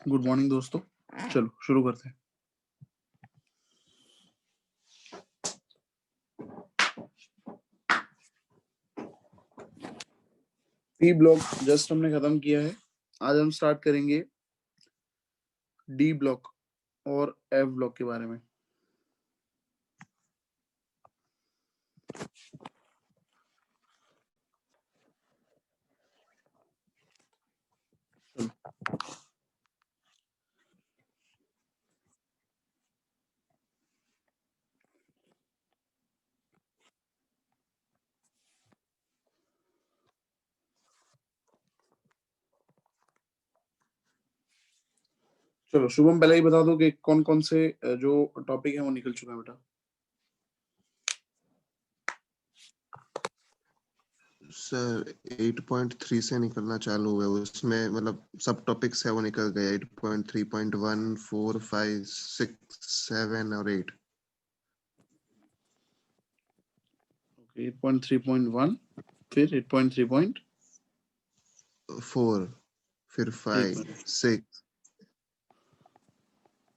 Good morning दोस्तों, चलो शुरू करते हैं। पी ब्लॉक जस्ट हमने खत्म किया है। आज हम स्टार्ट करेंगे डी ब्लॉक और एफ ब्लॉक के बारे में। चलो शुभम, पहले ही बता दो कि कौन कौन से जो टॉपिक है वो निकल चुका है बेटा। सर 8.3 से निकलना चालू हुआ है, उसमें मतलब सब टॉपिक्स है वो निकल गए। 8.3.1, 4, 5, 6, 7 और 8। 8.3.1 फिर 4 फिर 5, 6।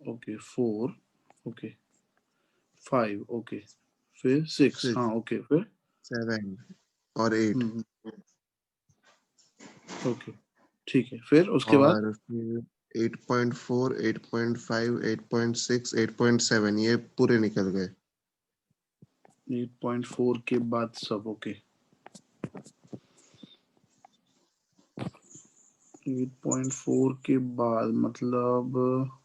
ओके 4, ओके 5, ओके फिर 6, हाँ ओके फिर 7 और 8। ओके ठीक है, फिर उसके बाद और फिर 8.4, 8.5, 8.6, 8.7 ये पूरे निकल गए। 8.4 के बाद सब ओके। 8.4 के बाद मतलब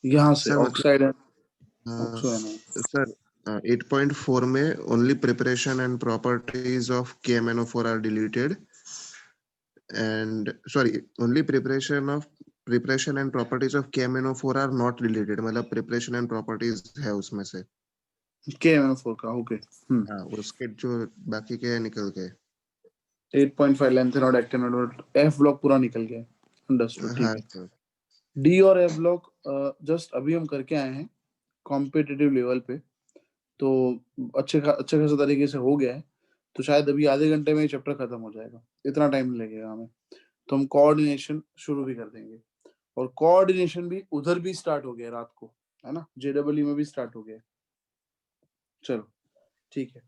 यहाँ से सर ऑक्साइड है। सर 8.4 में only preparation and properties of KMnO4 are deleted and sorry only preparation and properties of KMnO4 are not deleted। मतलब preparation and properties है उसमें से। KMnO4 का ओके। हाँ, उसके जो बाकी के निकल गए। 8.5 लैंथेनॉइड एक्टिनॉइड एफ ब्लॉक पूरा निकल गया। अंडरस्टूड, ठीक हाँ है। सर। डी और एफ ब्लॉक जस्ट अभी हम करके आए हैं कॉम्पिटिटिव लेवल पे, तो अच्छे खासा तरीके से हो गया है। तो शायद अभी आधे घंटे में ये चैप्टर खत्म हो जाएगा, इतना टाइम लगेगा हमें। तो हम कोऑर्डिनेशन शुरू भी कर देंगे, और कोऑर्डिनेशन भी उधर भी स्टार्ट हो गया रात को, है ना, JEE में भी स्टार्ट हो गया। चलो ठीक है,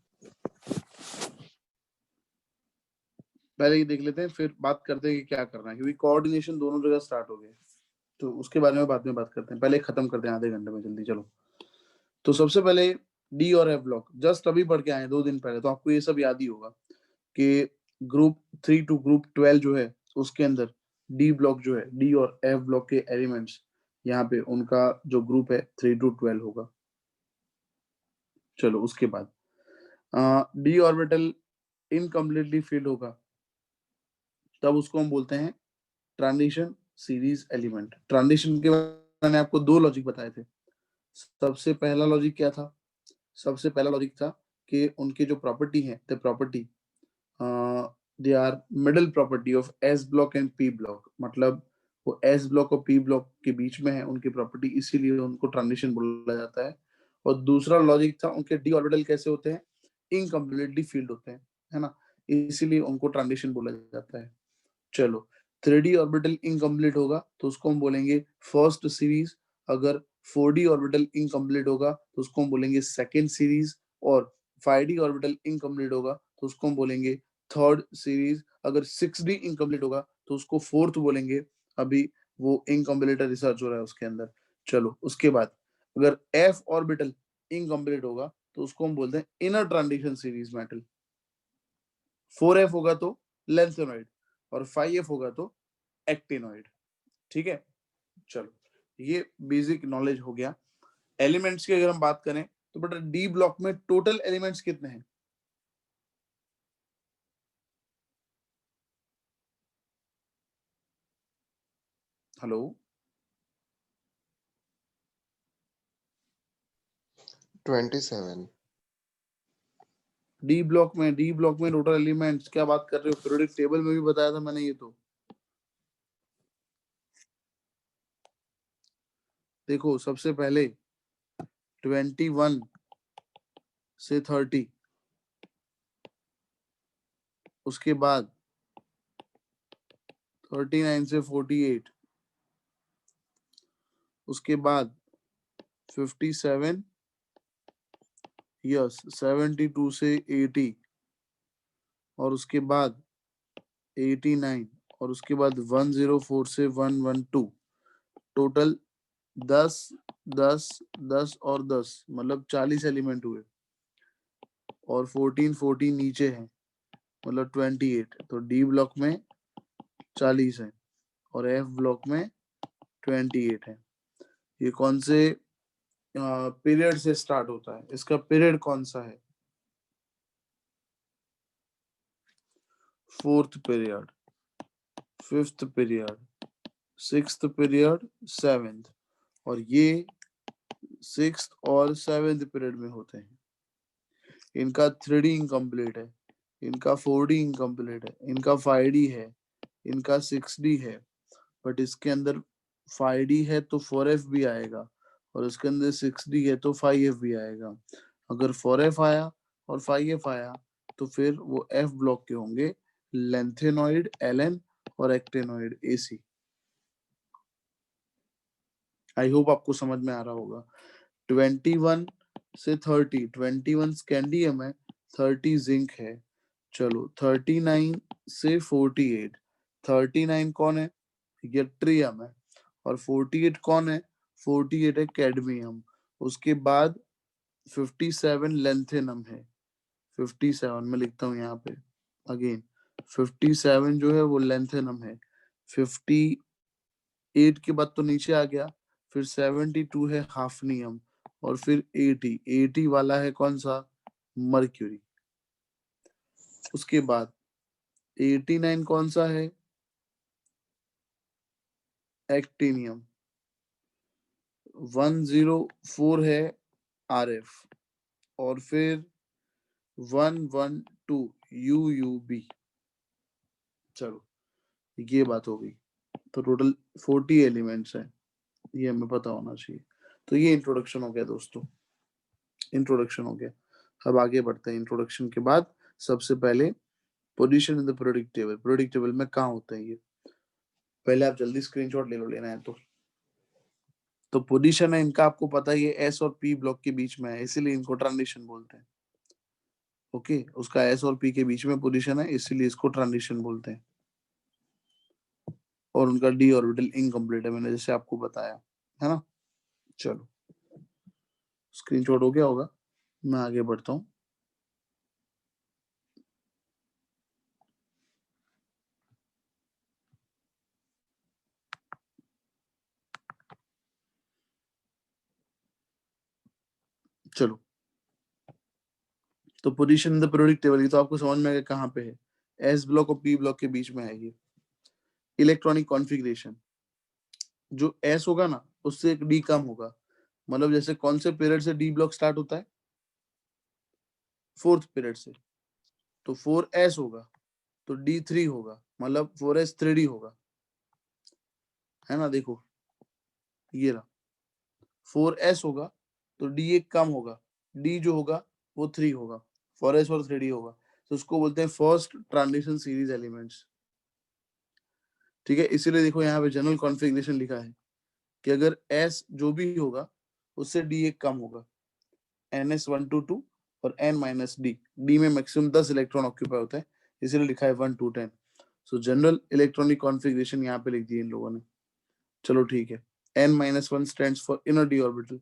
पहले ये देख लेते हैं, फिर बात करते हैं कि क्या करना है, क्योंकि कोऑर्डिनेशन दोनों जगह स्टार्ट हो गए, तो उसके बारे में बाद में बात करते हैं। पहले खत्म करते हैं आधे घंटे में, जल्दी चलो। तो सबसे पहले डी और एफ ब्लॉक जस्ट अभी पढ़ के आए 2 दिन पहले, तो आपको ये सब याद ही होगा कि ग्रुप 3 टू ग्रुप 12 जो है उसके अंदर डी ब्लॉक जो है, डी और एफ ब्लॉक के एलिमेंट्स यहाँ पे उनका जो ग्रुप है 3 टू 12 होगा। चलो उसके बाद डी ऑर्बिटल इनकम्प्लीटली फिल्ड होगा, तब उसको हम बोलते हैं ट्रांजिशन सीरीज एलिमेंट। ट्रांजिशन के मैंने आपको 2 लॉजिक बताए थे। सबसे पहला लॉजिक क्या था? सबसे पहला लॉजिक था कि उनकी जो प्रॉपर्टी है, the property they are middle property of s block and p block, मतलब वो एस ब्लॉक और पी ब्लॉक के बीच में है उनकी प्रॉपर्टी, इसीलिए उनको ट्रांजिशन बोला जाता है। और दूसरा लॉजिक था उनके डी ऑर्बिटल कैसे होते हैं, इनकम्प्लीटली फील्ड होते हैं, है ना, इसीलिए उनको ट्रांजिशन बोला जाता है। चलो 3D ऑर्बिटल इनकम्प्लीट होगा तो उसको हम बोलेंगे फर्स्ट सीरीज, अगर 4D ऑर्बिटल इनकम्प्लीट होगा तो उसको हम बोलेंगे सेकेंड सीरीज, और 5D ऑर्बिटल इनकम्प्लीट होगा तो उसको हम बोलेंगे थर्ड सीरीज, अगर 6D इनकम्प्लीट होगा तो उसको फोर्थ बोलेंगे। अभी वो इनकम्प्लीट रिसर्च हो रहा है उसके अंदर। चलो उसके बाद अगर F ऑर्बिटल इनकम्प्लीट होगा तो उसको हम बोलते हैं inner transition series metal. 4F होगा तो लेंथेनॉइड, और 5F होगा तो एक्टिनॉइड। ठीक है, चलो ये बेसिक नॉलेज हो गया। एलिमेंट्स की अगर हम बात करें तो बेटा डी ब्लॉक में टोटल एलिमेंट्स कितने हैं? हेलो, 27। डी ब्लॉक में टोटल एलिमेंट्स क्या बात कर रहे हो? पीरियोडिक टेबल में भी बताया था मैंने ये तो। देखो सबसे पहले 21 से 30, उसके बाद 39 से 48, उसके बाद 57, यस 72 से 80, और उसके बाद 89, और उसके बाद 104 से 112, टोटल 10 10 10 और 10, मतलब 40 एलिमेंट हुए, और 14 नीचे है, मतलब 28। तो डी ब्लॉक में 40 है और एफ ब्लॉक में 28 है। ये कौन से पीरियड से स्टार्ट होता है? इसका पीरियड कौन सा है? Fourth period, fifth period, sixth period, seventh, और ये सिक्स्थ और सेवेंथ पीरियड में होते हैं। इनका 3D इनकम्प्लीट है, इनका 4D इनकम्प्लीट है, इनका 5D है, इनका 6D है, बट इसके अंदर 5D है तो 4F भी आएगा, और इसके अंदर 6D है तो 5F भी आएगा। अगर 4F आया और 5F आया तो फिर वो F ब्लॉक के होंगे, लेंथेनॉइड LN और एक्टेनॉइड AC। आई होप आपको समझ में आ रहा होगा। 21 से 30, 21 स्कैंडियम है, 30 जिंक है। चलो 39 से 48, 39 कौन है? यट्रियम है। और 48 कौन है? 48 है कैडमियम। उसके बाद 57 लेंथेनम है। 57 में लिखता हूँ यहाँ पे अगेन, 57 जो है वो लेंथेनम है। 58 के बाद तो नीचे आ गया, फिर 72 है हाफनियम, और फिर 80 वाला है कौन सा? मर्क्यूरी। उसके बाद 89 कौन सा है? एक्टिनियम। 104 है RF, और फिर 112 UUB। चलो ये बात हो गई। तो टोटल 40 एलिमेंट्स हैं, ये हमें पता होना चाहिए। तो ये इंट्रोडक्शन हो गया दोस्तों, इंट्रोडक्शन हो गया। अब आगे बढ़ते हैं। इंट्रोडक्शन के बाद सबसे पहले position in the product table. Product table में कहाँ होते हैं ये? पहले आप जल्दी स्क्रीनशॉट ले लो, लेना है तो पोजीशन है इनका, आपको पता है ये एस और पी ब्लॉक के बीच में है, इसीलिए इनको ट्रांजिशन बोलते हैं। ओके, उसका एस और पी के बीच में पोजीशन है, इसीलिए इसको ट्रांजिशन बोलते हैं। और उनका डी ऑर्बिटल इनकम्प्लीट है, मैंने जैसे आपको बताया, है ना। चलो स्क्रीनशॉट हो गया होगा, मैं आगे बढ़ता हूँ। चलो, तो position in the periodic table, ये तो आपको समझ में आ गया कहाँ पे है। एस ब्लॉक और पी ब्लॉक के बीच में है ये। इलेक्ट्रॉनिक कॉन्फ़िगरेशन, जो एस होगा ना उससे एक डी कम होगा, मतलब जैसे कौन से पीरियड से डी ब्लॉक स्टार्ट होता है? फोर्थ पीरियड से। तो 4S होगा तो D3 होगा, मतलब 4S 3D होगा, है ना। देखो ये रहा, 4S होगा तो D एक कम होगा, D जो होगा वो 3 होगा, 4S और 3D होगा। तो उसको बोलते हैं फर्स्ट ट्रांजिशन सीरीज एलिमेंट्स। ठीक है, इसीलिए देखो यहाँ पे जनरल कॉन्फ़िगरेशन लिखा है कि अगर S जो भी होगा उससे D एक कम होगा, NS1 to 2 और N-D। D में मैक्सिमम 10 इलेक्ट्रॉन ऑक्यूपाई होता है, इसीलिए लिखा है 1 to 10। So general electronic configuration यहाँ पे लिख दी इन लोगों ने। चलो ठीक है, N-1 stands for inner D orbital,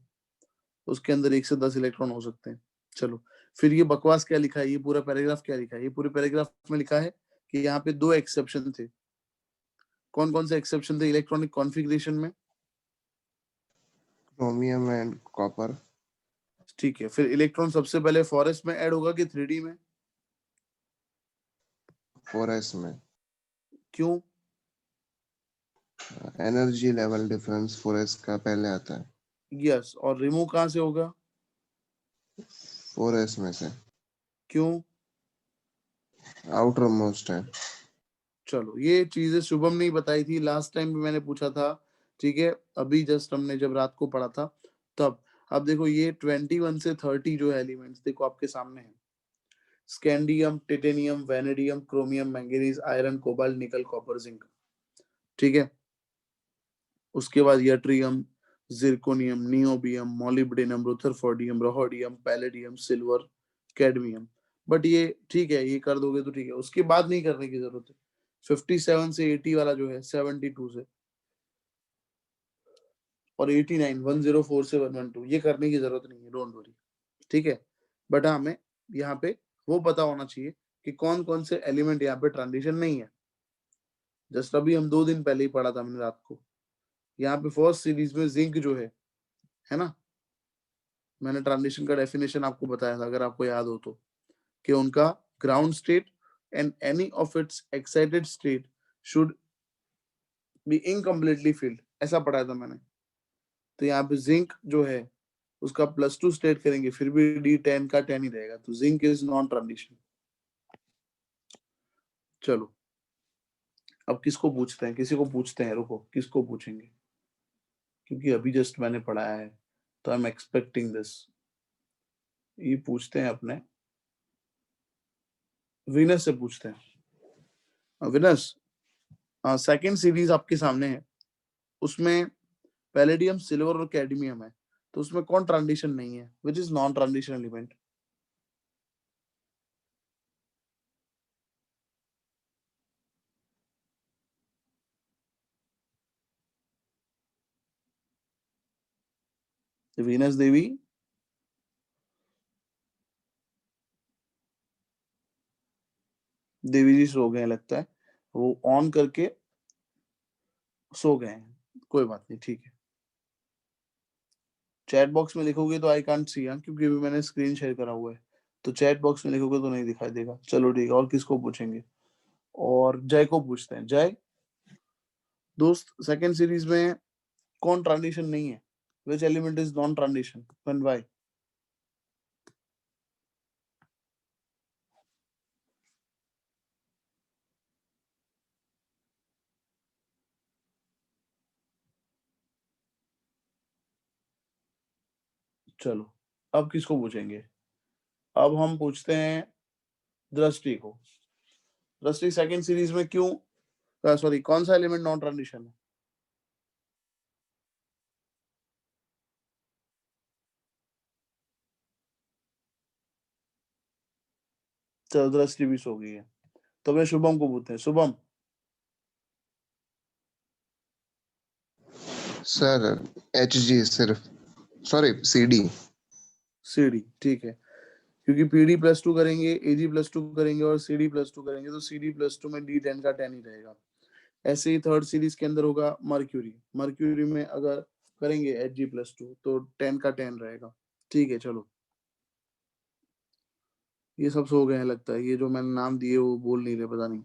उसके अंदर 1 से 10 इलेक्ट्रॉन हो सकते हैं। चलो फिर ये बकवास क्या लिखा है, ये पूरा पैराग्राफ क्या लिखा है? ये पूरे पैराग्राफ में लिखा है कि यहाँ पे 2 एक्सेप्शन थे। कौन कौन से एक्सेप्शन थे इलेक्ट्रॉनिक कॉन्फ़िगरेशन में? Chromium and copper. ठीक है, फिर इलेक्ट्रॉन सबसे पहले 4s में ऐड होगा कि 3D में? 4s में। क्यों? एनर्जी लेवल डिफरेंस 4s का पहले आता है। यस, और रिमूव कहाँ से होगा? 4s में से। क्यों? आउटर मोस्ट है। चलो ये चीजें शुभम ने बताई थी लास्ट टाइम भी, मैंने पूछा था। ठीक है, अभी जस्ट हमने जब रात को पढ़ा था तब। अब देखो ये 21 से 30 जो एलिमेंट्स देखो आपके सामने है। Scandium, titanium, vanadium, chromium, manganese, iron, cobalt, nickel, copper, zinc. ठीक है, उसके बाद yttrium, zirconium, niobium, molybdenum, rutherfordium, rhodium, palladium, silver, cadmium. But ये ठीक है, ये कर दोगे तो ठीक है, उसके बाद नहीं करने की जरूरत है। 57 से 80 वाला जो है 72 से, और 89 104 से 112 ये करने की जरूरत नहीं है, डोंट वरी, ठीक है। बट हमें यहाँ पे वो पता होना चाहिए कि कौन कौन से एलिमेंट यहाँ पे ट्रांजिशन नहीं है। जस्ट अभी हम 2 दिन पहले ही पढ़ा था मैंने रात को, यहाँ पे फर्स्ट सीरीज में जिंक जो है ना, मैंने ट्रांजिशन का डेफिनेशन आपको बताया था अगर आपको याद हो तो, कि उनका ground state and any of its excited state should be incompletely field, ऐसा पढ़ाया था मैंने। तो यहाँ पे जिंक जो है उसका +2 स्टेट करेंगे फिर भी D10 का 10 ही रहेगा, तो जिंक इज नॉन ट्रांजिशन। चलो अब किसको पूछते हैं, किसी को पूछते हैं, रुको किसको पूछेंगे, क्योंकि अभी जस्ट मैंने पढ़ाया है तो आई एम एक्सपेक्टिंग दिस। ये पूछते हैं अपने विनस से पूछते हैं। विनस, सेकंड सीरीज आपके सामने है, उसमें पैलेडियम, सिल्वर और कैडमियम है, तो उसमें कौन ट्रांजिशन नहीं है, which is non transition element? Venus Devi, Devi ji सो गए लगता है, वो ऑन करके सो गए हैं, कोई बात नहीं, ठीक है। चैट बॉक्स में लिखोगे तो आई कांट सी, क्योंकि अभी मैंने स्क्रीन शेयर करा हुआ है, तो चैट बॉक्स में लिखोगे तो नहीं दिखाई देगा। चलो ठीक है, और किसको पूछेंगे? और जय को पूछते हैं। जय दोस्त, सेकंड सीरीज में कौन ट्रांजिशन नहीं है, which element is non transition and why? चलो अब किसको पूछेंगे? अब हम पूछते हैं दृष्टि को। दृष्टि, सेकंड सीरीज में क्यों, सॉरी, कौन सा एलिमेंट नॉन ट्रांजिशन है? चलो दृष्टि भी सो गई है, तो मैं शुभम को पूछते हैं। शुभम, सर HG सिर्फ, सॉरी CD। सीडी, ठीक है, क्योंकि पीडी +2 करेंगे, एजी +2 करेंगे और सीडी +2 करेंगे, तो सीडी +2 में D10 का 10 ही रहेगा। ऐसे ही थर्ड सीरीज के अंदर होगा मर्क्यूरी, मर्क्यूरी में अगर करेंगे Hg+2 तो 10 का 10 रहेगा। ठीक है, चलो ये सब सो गए हैं लगता है, ये जो मैंने नाम दिए वो बोल नहीं रहे, पता नहीं,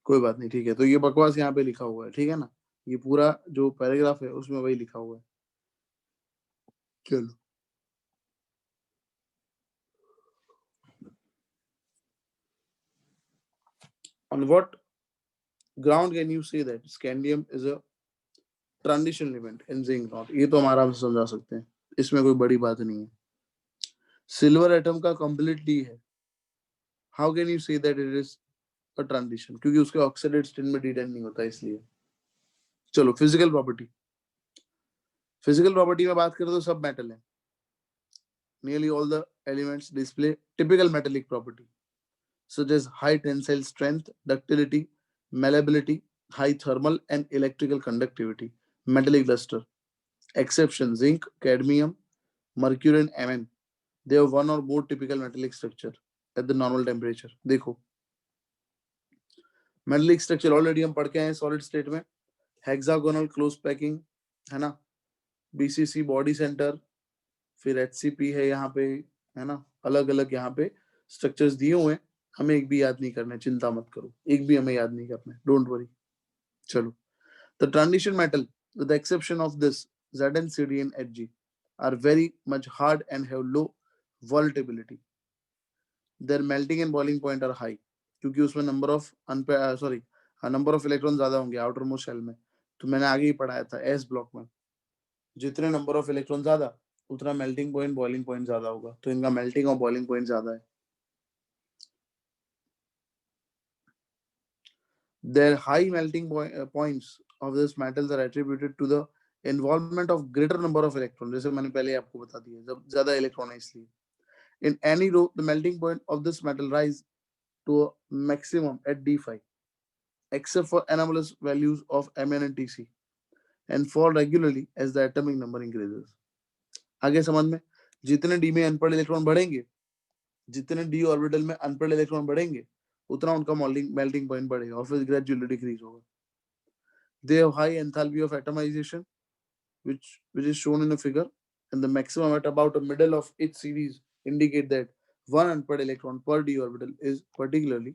कोई बात नहीं, ठीक है। तो ये बकवास यहाँ पे लिखा हुआ है, ठीक है ना, ये पूरा जो पैराग्राफ है उसमें वही लिखा हुआ है। चलो, on what ground can you say that scandium is a transition element in zinc not? ये तो हम आराम से समझा सकते हैं, इसमें कोई बड़ी बात नहीं है। सिल्वर एटम का कंप्लीटली है, how can you say that it is a transition? क्योंकि उसके ऑक्सीडेट स्टेट में D10 नहीं होता, इसलिए। चलो फिजिकल प्रॉपर्टी, फिजिकल प्रॉपर्टी में बात करें तो सब मेटल है, nearly all the elements display typical metallic property such as high tensile strength, ductility, malleability, high thermal and electrical conductivity, metallic luster. Exception: zinc, cadmium, mercury and Mn. They have one or more typical metallic structure at the normal temperature. देखो metallic structure already हम पढ़ के आए solid state में, hexagonal close packing है ना, BCC body centre, फिर HCP है यहाँ पे, है ना, अलग अलग यहाँ पे स्ट्रक्चर्स दिए हुए हैं, हमें एक भी याद नहीं करना है, चिंता मत करो, एक भी हमें याद नहीं करना है, डोंट वरी। चलो, the transition metal with the exception of this, Zn, Cd and Hg are very much hard and have low volatility. Their melting and boiling point are high, क्योंकि उसमें नंबर ऑफ इलेक्ट्रॉन ज्यादा होंगे outer most shell में। तो मैंने आगे ही पढ़ाया था एस ब्लॉक में, जितने नंबर ऑफ इलेक्ट्रॉन ज्यादा उतना मेल्टिंग पॉइंट बॉइलिंग पॉइंट ज्यादा होगा, तो इनका मेल्टिंग और बॉइलिंग पॉइंट ज्यादा है। Their high melting points of these metals are attributed to the involvement of greater number of electron, जैसे मैंने पहले आपको बता दिया, जब ज्यादा इलेक्ट्रॉन है इसलिए. In any row the melting point of this metal rise to a maximum at D5 except for anomalous values of Mn and Tc and fall regularly as the atomic number increases. आगे समझ में, जितने D में अनपढ़ electron बढ़ेंगे, जितने D orbital में अनपढ़ इलेक्ट्रॉन बढ़ेंगे, उतना उनका मेल्टिंग पॉइंट बढ़ेगा और फिर ग्रेजुअली डिक्रीज होगा. They have high enthalpy of atomization, which is shown in a figure, and the maximum at about the middle of each series indicate that one unpaired electron per d orbital is particularly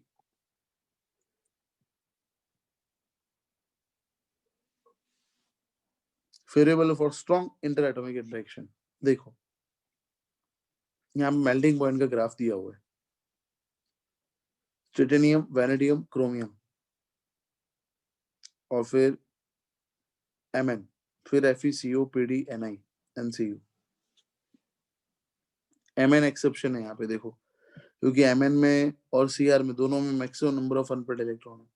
favorable for strong interatomic interaction. देखो यहाँ melting point का graph दिया हुआ है, ट्रिटेनियम, vanadium, chromium और फिर Mn, फिर FeCO, PD, Ni, NCU. Mn exception है यहाँ पे देखो, क्योंकि Mn में और Cr में दोनों में maximum number of unpaired electron है,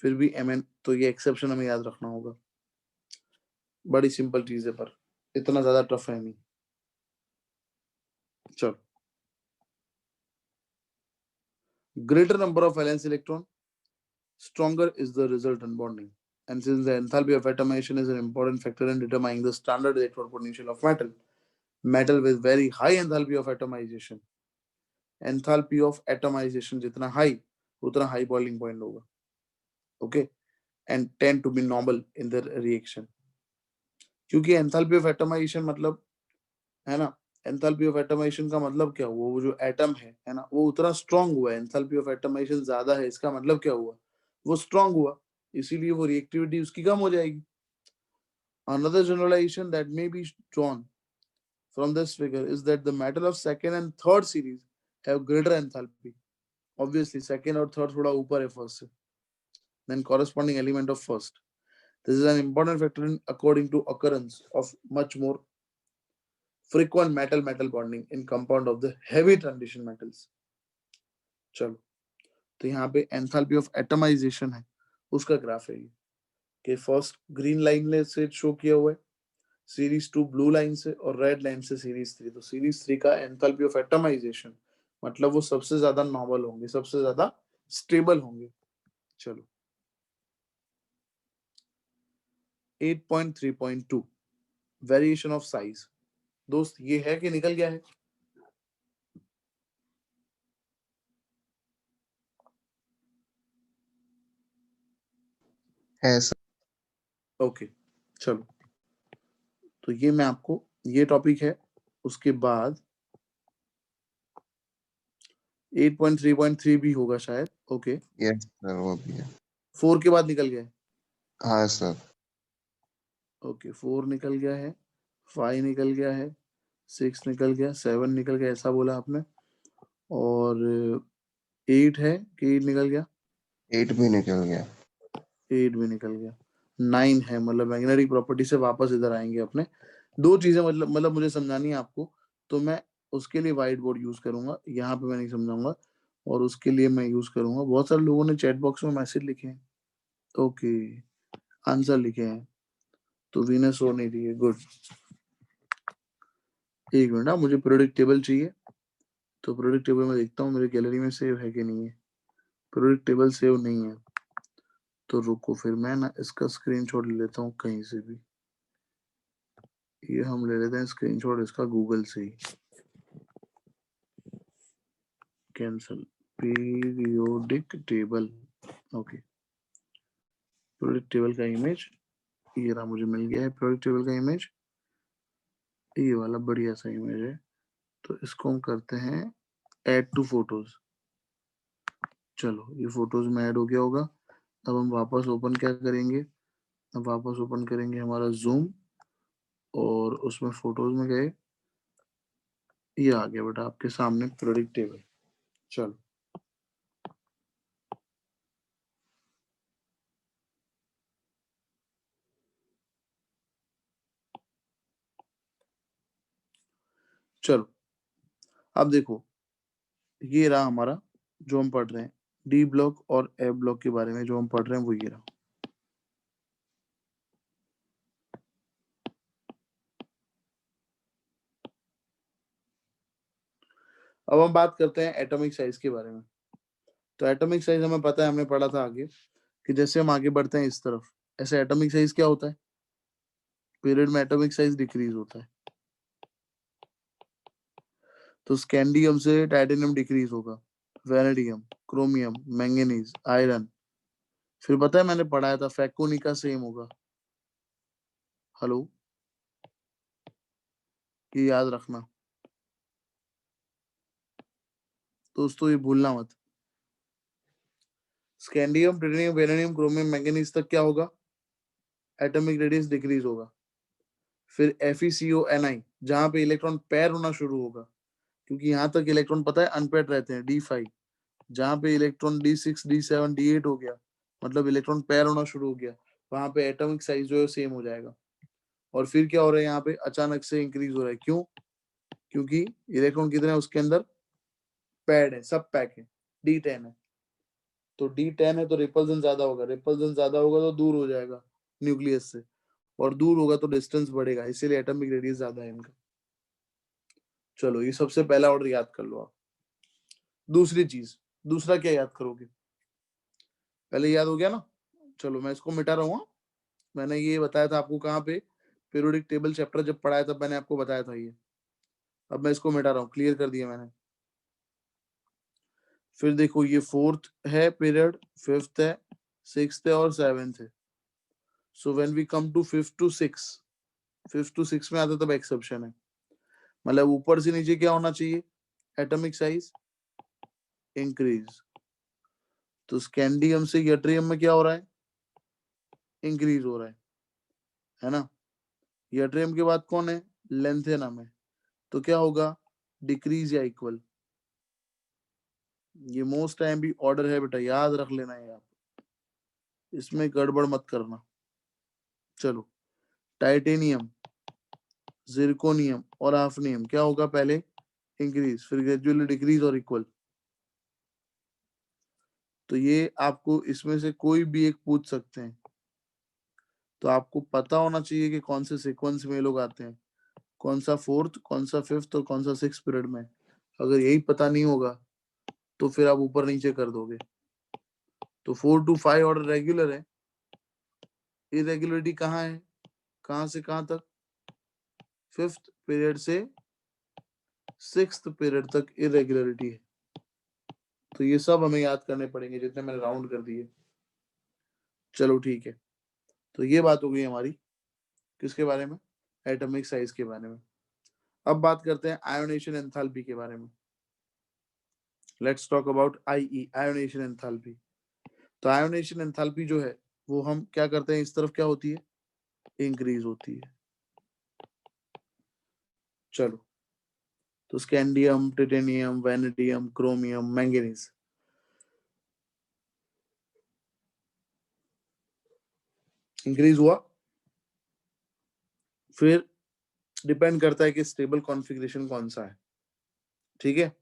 फिर भी Mn, तो ये एक्सेप्शन हमें याद रखना होगा. बड़ी सिंपल चीज है पर इतना ज्यादा टफ है नहीं. चलो, greater number of valence electron, stronger is the resultant bonding. And since the enthalpy of atomization is an important factor in determining the standard electron potential of metal with very high enthalpy of atomization, enthalpy of atomization जितना high, उतना high boiling point होगा. Okay, and tend to be normal in their reaction. क्योंकि enthalpy of atomization मतलब है ना, enthalpy of atomization का मतलब क्या हुआ, वो जो एटम है ना, वो उतना स्ट्रांग हुआ है, एंथैल्पी ऑफ एटमाइजेशन ज्यादा है, इसका मतलब क्या हुआ, वो स्ट्रांग हुआ, इसीलिए वो रिएक्टिविटी उसकी कम हो जाएगी. Another generalization that may be drawn from this figure is that the metal of second and third series have greater enthalpy. Obviously second और third थोड़ा ऊपर है first से, then corresponding element of first. This is an important factor in according to occurrence of much more frequent metal-metal bonding in compound of the heavy transition metals. चलो, तो यहाँ पे enthalpy of atomization है, उसका graph है ये, कि first green line से शो किया हुआ है, सीरीज 2 ब्लू लाइन से और रेड लाइन से सीरीज 3. तो सीरीज 3 का एंथैल्पी ऑफ एटमाइजेशन मतलब वो सबसे ज्यादा नॉर्मल होंगे, सबसे ज्यादा स्टेबल होंगे. चलो 8.3.2 वेरिएशन ऑफ साइज. दोस्त ये है कि निकल गया है? है सर. ओके, चलो, तो ये मैं आपको, ये टॉपिक है. उसके बाद 8.3.3 भी होगा शायद. ओके, यस सर, वो भी है. 4 के बाद निकल गया है. हाँ सर. ओके, 4 निकल गया है, 5 निकल गया है, 6 निकल गया, 7 निकल गया, ऐसा बोला आपने. और 8 है कि 8 निकल गया? 8 भी निकल गया. 8 भी निकल गया. 9 है, मतलब मैग्नेटिक प्रॉपर्टी से वापस इधर आएंगे अपने. दो चीजें मतलब मुझे समझानी है आपको, तो मैं उसके लिए व्हाइट बोर्ड यूज करूंगा, यहाँ पे मैं नहीं समझाऊंगा, और उसके लिए मैं यूज करूंगा. बहुत सारे लोगों ने चैट बॉक्स में मैसेज लिखे हैं. ओके, आंसर लिखे हैं, तो वीनस हो नहीं रही है. गुड, एक मिनट, मुझे प्रोडक्ट टेबल चाहिए, तो प्रोडक्ट टेबल में देखता हूँ मेरे गैलरी में सेव है कि नहीं है. प्रोडक्ट टेबल सेव नहीं है, तो रुको, फिर मैं ना इसका स्क्रीनशॉट ले लेता हूँ कहीं से भी. ये हम ले लेते हैं स्क्रीनशॉट इसका गूगल से ही. Cancel periodic table. Okay, product table का इमेज ये रहा, मुझे मिल गया है प्रोडक्ट टेबल का इमेज. ये वाला बढ़िया सा इमेज है, तो इसको हम करते हैं ऐड टू फोटोज. चलो, ये फोटोज में ऐड हो गया होगा. अब हम वापस ओपन क्या करेंगे, अब वापस ओपन करेंगे हमारा जूम, और उसमें फोटोज में गए, ये आ गया बेटा आपके सामने प्रोडक्ट टेबल. चलो, चलो अब देखो, ये रहा हमारा जो हम पढ़ रहे हैं, डी ब्लॉक और ए ब्लॉक के बारे में जो हम पढ़ रहे हैं, वो ये रहा. अब हम बात करते हैं एटॉमिक साइज के बारे में। तो एटॉमिक साइज हमें पता है, हमने पढ़ा था आगे कि जैसे हम आगे बढ़ते हैं इस तरफ, ऐसे एटॉमिक साइज क्या होता है, पीरियड में एटॉमिक साइज डिक्रीज होता है। तो स्कैंडियम से टाइटेनियम डिक्रीज होगा, वेनेडियम, क्रोमियम, मैंगनीज, आयरन। फिर पता है मैंने पढ़ाया था फैकोनिका सेम होगा। हेलो, ये याद रखना दोस्तों, ये भूलना मत। Scandium, titanium, vanadium, chromium, manganese तक क्या होगा, एटॉमिक रेडियस डिक्रीज होगा। फिर FeCO जहां पे इलेक्ट्रॉन पेयर होना शुरू होगा, क्योंकि यहाँ तक इलेक्ट्रॉन पता है अनपेयर्ड रहते हैं, D5। जहां पे इलेक्ट्रॉन D6, D7, D8 हो गया, मतलब इलेक्ट्रॉन पेयर होना शुरू हो गया, वहां पे एटॉमिक साइज जो है सेम हो जाएगा। और फिर क्या हो रहा है, यहाँ पे अचानक से इंक्रीज हो रहा है। क्यों? क्योंकि इलेक्ट्रॉन कितने हैं उसके अंदर, पैड है, सब पैक है, D10 है। तो D10 है तो रिपल्जन ज्यादा होगा, रिपल्जन ज्यादा होगा तो दूर हो जाएगा न्यूक्लियस से, और दूर होगा तो डिस्टेंस बढ़ेगा, इसीलिए एटॉमिक रेडियस ज्यादा है इनका। चलो, ये सबसे पहला ऑर्डर याद कर लो आप। दूसरी चीज, दूसरा क्या याद करोगे, पहले याद हो गया ना। चलो मैं इसको मिटा रहा हूँ। मैंने ये बताया था आपको कहाँ पे, पीरियोडिक टेबल चैप्टर जब पढ़ाया तब मैंने आपको बताया था ये। अब मैं इसको मिटा रहा हूँ, क्लियर कर दिया मैंने। फिर देखो, ये फोर्थ है पीरियड, फिफ्थ है, सिक्स्थ है और सेवेंथ है। So when we come to fifth to six, fifth to six में आता तब एक्सेप्शन है। मतलब ऊपर से नीचे क्या होना चाहिए, एटॉमिक साइज इंक्रीज। तो स्कैंडियम से यट्रियम में क्या हो रहा है, इंक्रीज हो रहा है ना। यट्रियम के बाद कौन है, लेंथेनम है। तो क्या होगा, डिक्रीज या इक्वल। ये मोस्ट टाइम भी ऑर्डर है बेटा, याद रख लेना है आप, इसमें गड़बड़ मत करना। चलो, टाइटेनियम, जिरकोनियम और हाफनियम क्या होगा, पहले इंक्रीज, फिर ग्रेजुअली डिक्रीज और इक्वल। तो ये आपको इसमें से कोई भी एक पूछ सकते हैं, तो आपको पता होना चाहिए कि कौन से सीक्वेंस में ये लोग आते हैं, कौन सा फोर्थ, कौन सा फिफ्थ और कौन सा सिक्स पीरियड में। अगर यही पता नहीं होगा तो फिर आप ऊपर नीचे कर दोगे। तो 4 to 5 ऑर्डर रेगुलर है, इरेगुलरिटी कहाँ है, कहाँ से कहाँ तक, फिफ्थ पीरियड से सिक्स्थ पीरियड तक इरेगुलरिटी है। तो ये सब हमें याद करने पड़ेंगे जितने मैंने राउंड कर दिए। चलो ठीक है, तो ये बात हो गई हमारी किसके बारे में, एटॉमिक साइज के बारे में। अब बात करते हैं आयोनेशन एंथैल्पी के बारे में। Let's talk about IE, ionisation enthalpy. तो आयोनेशन एंथैल्पी जो है वो हम क्या करते हैं, इस तरफ क्या होती है, इंक्रीज होती है। चलो, तो scandium, titanium, vanadium, chromium, manganese increase हुआ। फिर डिपेंड करता है कि स्टेबल कॉन्फ़िगरेशन कौन सा है, ठीक है।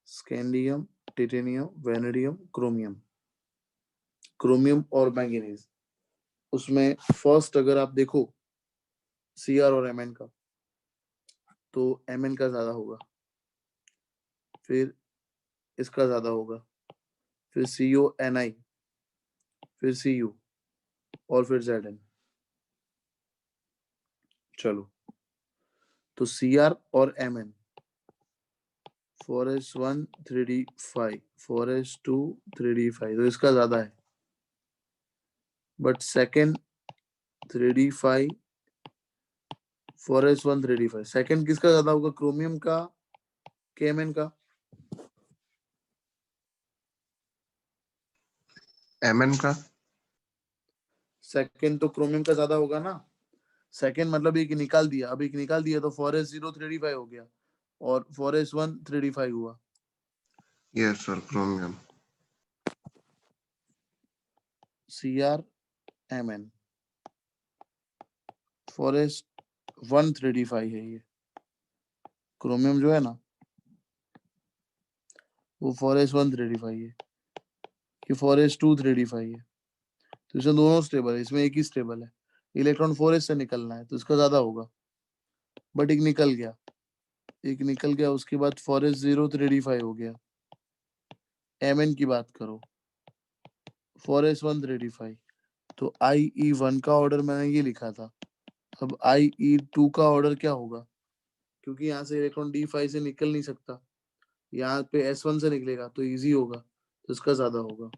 Scandium, titanium, vanadium, chromium, chromium और मैंगनीज, उसमें फर्स्ट अगर आप देखो Cr और Mn का, तो Mn का ज्यादा होगा, फिर इसका ज्यादा होगा, फिर CONi, फिर Cu और फिर Zn। चलो, तो Cr और Mn 4s1 3d5, 4s2 3d5, तो इसका ज्यादा है। But second 3d5, 4s1 3d5, second किसका ज्यादा होगा, क्रोमियम का, Kmn का। Mn का। सेकेंड तो क्रोमियम का ज्यादा होगा ना। सेकेंड मतलब एक निकाल दिया, अब एक निकाल दिया तो 4s0 3d5 हो गया, और 4s1 3d5 हुआ। Yes sir, chromium. CrMn 4s1 3d5 है ये, क्रोमियम जो है ना वो 4s1 3d5 है, ये 4s2 3d5 है। तो इसमें दोनों स्टेबल है, इसमें एक ही स्टेबल है। इलेक्ट्रॉन 4s से निकलना है तो इसका ज्यादा होगा, बट एक निकल गया। एक निकल गया, उसके बाद फॉरेस्ट 0 3d5 हो गया। mn की बात करो, फॉरेस्ट 1 3d5, तो IE1 का ऑर्डर मैंने ये लिखा था। अब IE2 का ऑर्डर क्या होगा, क्योंकि यहाँ से इलेक्ट्रॉन D5 से निकल नहीं सकता, यहाँ पे S1 से निकलेगा तो इजी होगा, तो इसका ज्यादा होगा।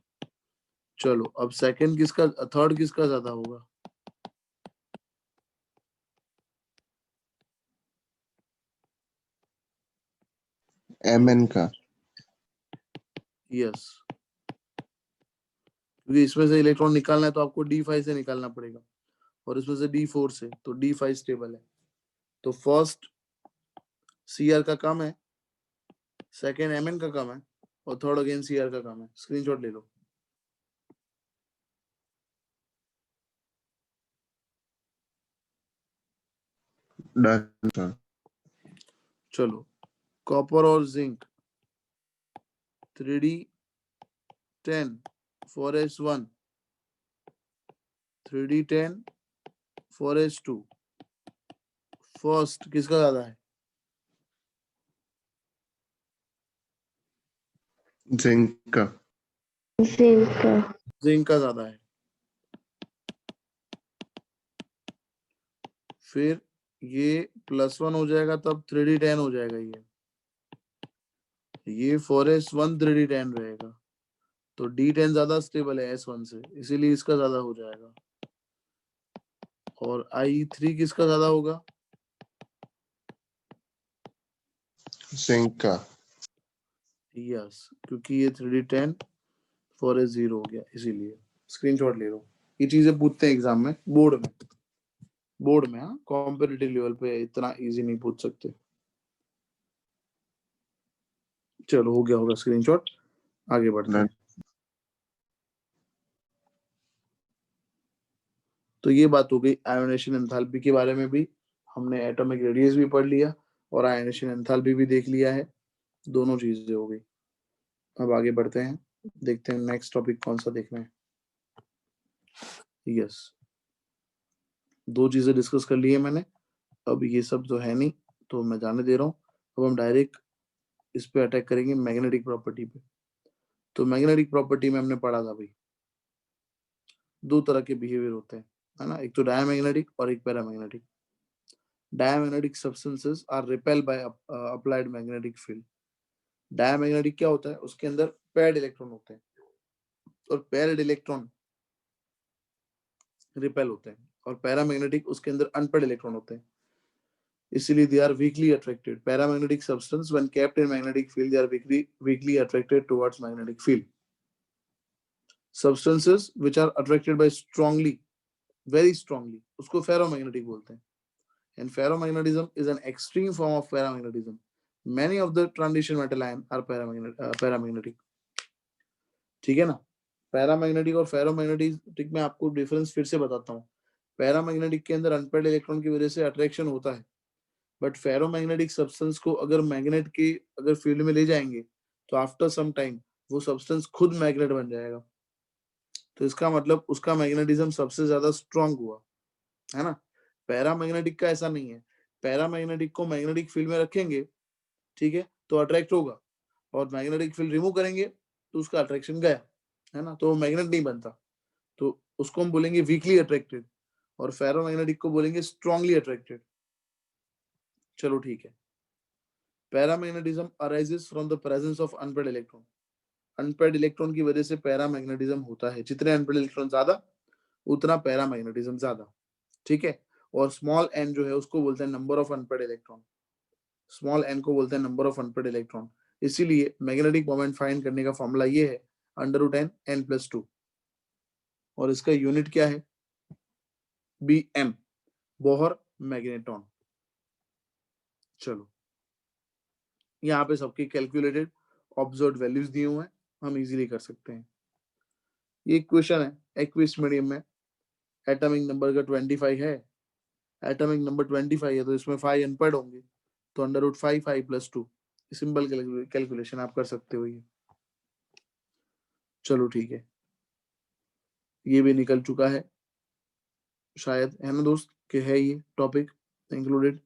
चलो अब सेकंड किसका, थर्ड किसका ज्यादा होगा, mn का। यस, क्योंकि इसमें से इलेक्ट्रॉन निकालना है तो आपको D5 से निकालना पड़ेगा, और इसमें से D4 से, तो D5 स्टेबल है। तो फर्स्ट CR का कम है, सेकंड MN का कम है, और थर्ड अगेन CR का कम है। स्क्रीनशॉट ले लो। Done sir. चलो कॉपर और zinc 3D10 4s1 3D10 4s2, first किसका ज्यादा है, जिंक का। जिंक का ज्यादा है। फिर ये +1 हो जाएगा, तब 3D10 हो जाएगा। ये 4s1 3D10 रहेगा, तो D10 ज्यादा स्टेबल है S1 से, इसीलिए इसका ज्यादा हो जाएगा। और I3 किसका ज्यादा होगा, जिंक का। यस, क्योंकि ये 3D10 4s0 हो गया, इसीलिए। स्क्रीनशॉट ले लो, ये चीजें पूछते हैं एग्जाम में, बोर्ड में। हाँ, कॉम्पिटिटिव लेवल पे इतना इजी नहीं पूछ सकते। चलो हो गया होगा स्क्रीनशॉट, आगे बढ़ते डन। हैं। तो ये बात हो गई आयोनेशन एंथैल्पी के बारे में भी, हमने एटॉमिक रेडियस भी पढ़ लिया और आयोनेशन एंथैल्पी भी देख लिया है, दोनों चीजें हो गई। अब आगे बढ़ते हैं, देखते हैं नेक्स्ट टॉपिक कौन सा देखना है। यस, दो चीजें डिस्कस कर ली है मैंने, अब ये सब तो है नहीं, तो मैं जाने दे रहा हूँ। अब हम डायरेक्ट इस पे अटैक करेंगे, मैग्नेटिक प्रॉपर्टी पे। तो मैग्नेटिक प्रॉपर्टी में हमने पढ़ा था भाई, दो तरह के बिहेवियर होते हैं, है ना, एक तो डायमैग्नेटिक और एक paramagnetic. Diamagnetic substances are repel by applied magnetic field. Diamagnetic क्या होता है, उसके अंदर पेयर्ड इलेक्ट्रॉन होते हैं, और पेयर्ड इलेक्ट्रॉन रिपेल होते हैं, और पैरामैग्नेटिक उसके अंदर अनपेयर्ड इलेक्ट्रॉन होते हैं, इसीलिए they are weakly attracted. Paramagnetic substance when kept in magnetic field they are weakly attracted towards magnetic field. substances which are attracted by strongly, very strongly, उसको ferromagnetic बोलते हैं। And ferromagnetism is an extreme form of paramagnetism. Many of the transition metal ion are paramagnetic. ठीक है ना। Paramagnetic और ferromagnetic में आपको difference फिर से बताता हूँ। पैरामैग्नेटिक के अंदर अनपेयर्ड इलेक्ट्रॉन की वजह से अट्रैक्शन होता है, बट फेरोमैग्नेटिक सब्सटेंस को अगर मैग्नेट के अगर फील्ड में ले जाएंगे तो आफ्टर सम टाइम वो सब्सटेंस खुद मैग्नेट बन जाएगा, तो इसका मतलब उसका मैग्नेटिज्म सबसे ज्यादा स्ट्रांग हुआ, है ना। पैरामैग्नेटिक का ऐसा नहीं है, पैरामैग्नेटिक को मैग्नेटिक फील्ड में रखेंगे, ठीक है, तो अट्रैक्ट होगा, और मैग्नेटिक फील्ड रिमूव करेंगे तो उसका अट्रैक्शन गया, है ना, तो वो मैग्नेट नहीं बनता, तो उसको हम बोलेंगे वीकली अट्रैक्टेड, और फेरोमैग्नेटिक को बोलेंगे स्ट्रांगली अट्रैक्टेड। चलो ठीक है। Paramagnetism arises from the presence of unpaired electron. Unpaired electron की वजह से पैरामैग्नेटिज्म होता है, जितने अनपेयर्ड इलेक्ट्रॉन ज्यादा उतना पैरामैग्नेटिज्म ज्यादा, ठीक है। और स्मॉल एन जो है उसको बोलते हैं number of unpaired electron, small n को बोलते हैं नंबर ऑफ अनपेयर्ड इलेक्ट्रॉन। इसीलिए मैग्नेटिक मोमेंट फाइंड करने का फॉर्मूला ये है √n n+2, और इसका यूनिट क्या है, Bm, बोहर मैग्नेट्रॉन। चलो यहाँ पे सबके कैलकुलेटेड ऑब्जर्व वैल्यूज दिए हुए हैं, हम इजीली कर सकते हैं। ये क्वेश्चन है एक्विस मीडियम में, एटॉमिक नंबर का 25 है, एटॉमिक नंबर 25 है तो इसमें 5 अनपेयर्ड होंगे, तो √5 5+2, सिंपल कैलकुलेशन आप कर सकते हो ये। चलो ठीक है, ये भी निकल चुका है शायद, है ना दोस्त, कि है ये टॉपिक इंक्लूडेड।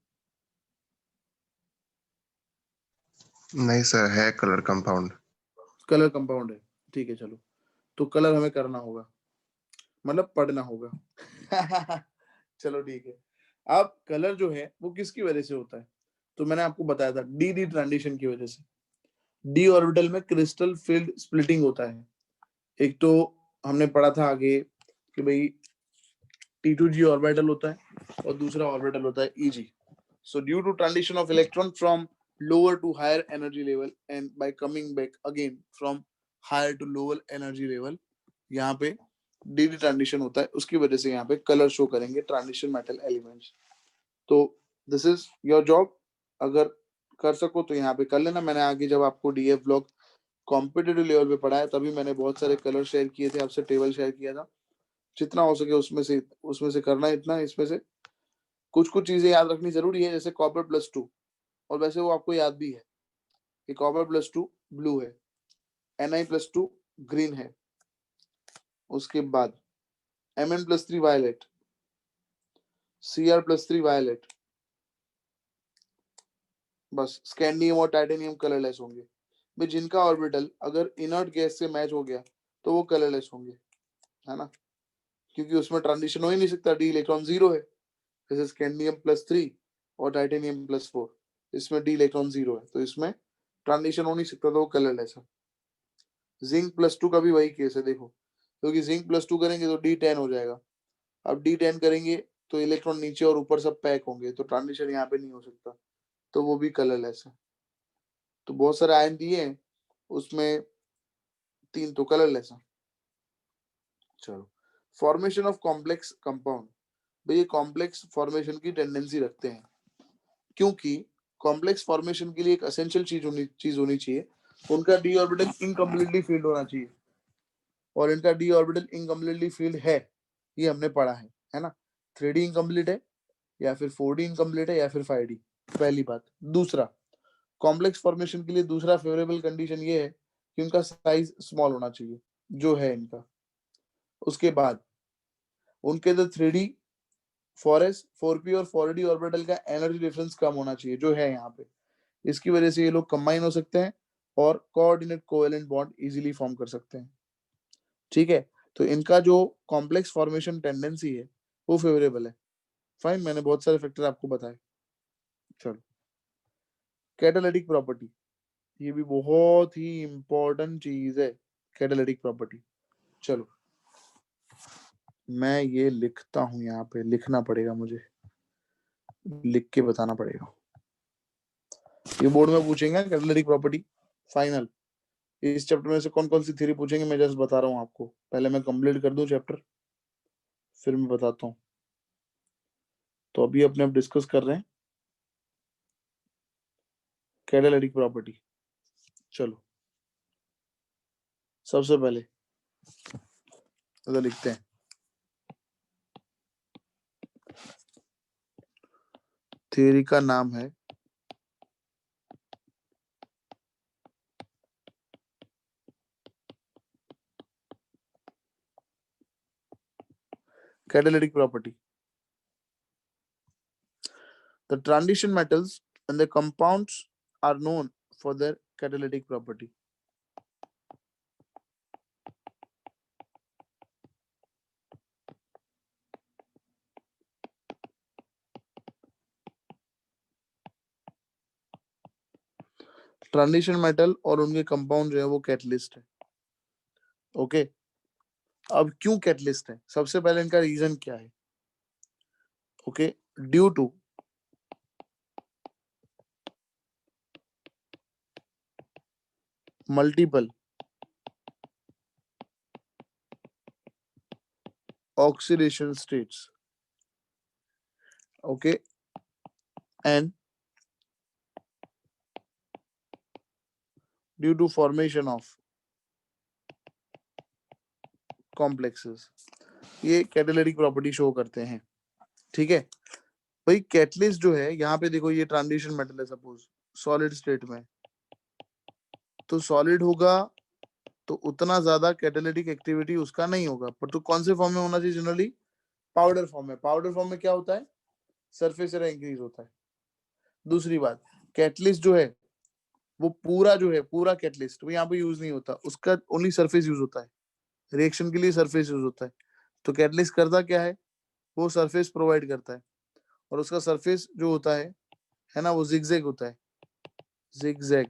नहीं सर, है कलर कंपाउंड। कलर कंपाउंड है, ठीक है चलो, तो कलर हमें करना होगा, मतलब पढ़ना होगा। चलो ठीक है। अब कलर जो है वो किसकी वजह से होता है, तो मैंने आपको बताया था डी डी ट्रांजिशन की वजह से। डी ऑर्बिटल में क्रिस्टल फील्ड स्प्लिटिंग होता है। एक तो हमने पढ़ा था आगे कि भाई T2G ऑर्बिटल होता है और दूसरा ऑर्बिटल होता है EG। So due to transition of electron from lower to higher energy level and by coming back again from higher to lower energy level, यहाँ पे डी ट्रांजिशन होता है, उसकी वजह से यहाँ पे कलर शो करेंगे ट्रांजिशन मेटल एलिमेंट्स। तो दिस इज योर जॉब, अगर कर सको तो यहाँ पे कर लेना। मैंने आगे जब आपको डीएफ ब्लॉक कॉम्पिटेटिव लेवल पे पढ़ा है तभी मैंने बहुत सारे कलर शेयर किए थे आपसे, टेबल शेयर किया था। जितना हो सके उसमें से करना है इतना। इसमें से कुछ कुछ चीजें याद रखनी जरूरी है, जैसे कॉपर+2, और वैसे वो आपको याद भी है कि कॉपर+2 ब्लू है, Na+2 ग्रीन है, उसके बाद Mn+3 वायलेट, Cr+3 वायलेट, बस स्कैंडियम और टाइटेनियम कलरलेस होंगे भाई। जिनका ऑर्बिटल अगर इनर्ट गैस से मैच हो गया तो वो कलरलेस होंगे, है ना, क्योंकि उसमें ट्रांजिशन हो ही नहीं सकता, डी इलेक्ट्रॉन 0 है। जैसे स्कैंडियम+3 और टाइटेनियम+4, इसमें डी इलेक्ट्रॉन 0 है, तो इसमें ट्रांजिशन हो नहीं सकता, तो वो कलरलेस है। जिंक+2 का भी वही केस है, देखो, क्योंकि जिंक+2 करेंगे तो D10 हो जाएगा। अब D10 करेंगे तो इलेक्ट्रॉन नीचे और ऊपर सब पैक होंगे, तो ट्रांजिशन यहाँ पे नहीं हो सकता, तो वो भी कलरलेस है। तो बहुत सारे आयन दिए हैं, उसमें 3 तो कलरलेस है। चलो, फॉर्मेशन ऑफ कॉम्प्लेक्स कंपाउंड, भाई ये कॉम्प्लेक्स फॉर्मेशन की टेंडेंसी रखते हैं, क्योंकि कॉम्प्लेक्स फॉर्मेशन के लिए एक एसेंशियल चीज होनी चाहिए, उनका डी ऑर्बिटल इनकम्प्लीटली फील्ड होना चाहिए, और इनका डी ऑर्बिटल इनकम्प्लीटली फील्ड है, ये हमने पढ़ा है ना। 3D इनकम्प्लीट है या फिर 4D इनकम्प्लीट है या फिर 5D, पहली बात। दूसरा, कॉम्प्लेक्स फॉर्मेशन के लिए दूसरा फेवरेबल कंडीशन ये है कि उनका साइज स्मॉल होना चाहिए, जो है इनका। उसके बाद उनके जो 3D 4s 4p और 4d ऑर्बिटल का एनर्जी डिफरेंस कम होना चाहिए, जो है यहाँ पे। इसकी वजह से ये लोग कंबाइन हो सकते हैं और coordinate covalent bond easily form कर सकते हैं, ठीक है। तो इनका जो कॉम्प्लेक्स फॉर्मेशन टेंडेंसी है वो फेवरेबल है। फाइन, मैंने बहुत सारे फैक्टर आपको बताए। चलो, कैटालिटिक प्रॉपर्टी, ये भी बहुत ही इंपॉर्टेंट चीज है, कैटालिटिक प्रॉपर्टी। चलो, मैं ये लिखता हूं, यहाँ पे लिखना पड़ेगा मुझे, लिख के बताना पड़ेगा। ये बोर्ड में पूछेंगे कैटालिटिक प्रॉपर्टी फाइनल। इस चैप्टर में से कौन कौन सी थ्योरी पूछेंगे मैं जस्ट बता रहा हूँ आपको, पहले मैं कंप्लीट कर दूं चैप्टर, फिर मैं बताता हूँ। तो अभी अपने आप डिस्कस कर रहे हैं कैटालिटिक प्रॉपर्टी। चलो, सबसे पहले लिखते हैं, थ्योरी का नाम है catalytic property. The transition metals and the compounds are known for their catalytic property. Transition metal और उनके कंपाउंड जो है वो कैटलिस्ट है, ओके। अब क्यों कैटलिस्ट है, सबसे पहले इनका रीजन क्या है, okay. Due to multiple oxidation states, okay, and due to formation of complexes, ये कैटालिटिक प्रॉपर्टी शो करते हैं, ठीक है। भाई कैटलिस्ट जो है यहाँ पे देखो, ये ट्रांजिशन मेटल है सपोज सॉलिड स्टेट में, तो सॉलिड होगा तो उतना ज्यादा कैटालिटिक एक्टिविटी उसका नहीं होगा, पर तो कौन से फॉर्म में होना चाहिए जनरली, पाउडर फॉर्म में। पाउडर फॉर्म में क्या होता है, सरफेस एरिया इंक्रीज होता है। दूसरी बात, कैटलिस्ट जो है वो पूरा जो है पूरा कैटलिस्ट वो यहाँ पे यूज नहीं होता, उसका ओनली सरफेस यूज होता है, रिएक्शन के लिए सरफेस यूज होता है। तो कैटलिस्ट करता क्या है, वो सरफेस प्रोवाइड करता है, और उसका सरफेस जो होता है ना, वो जिगजैग होता है, zigzag.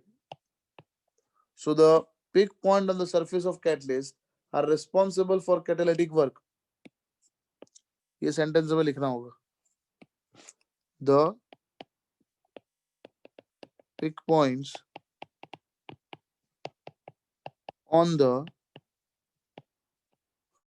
So the peak point on the surface of catalyst are responsible for catalytic work. ये सेंटेंस में लिखना होगा, the peak points on the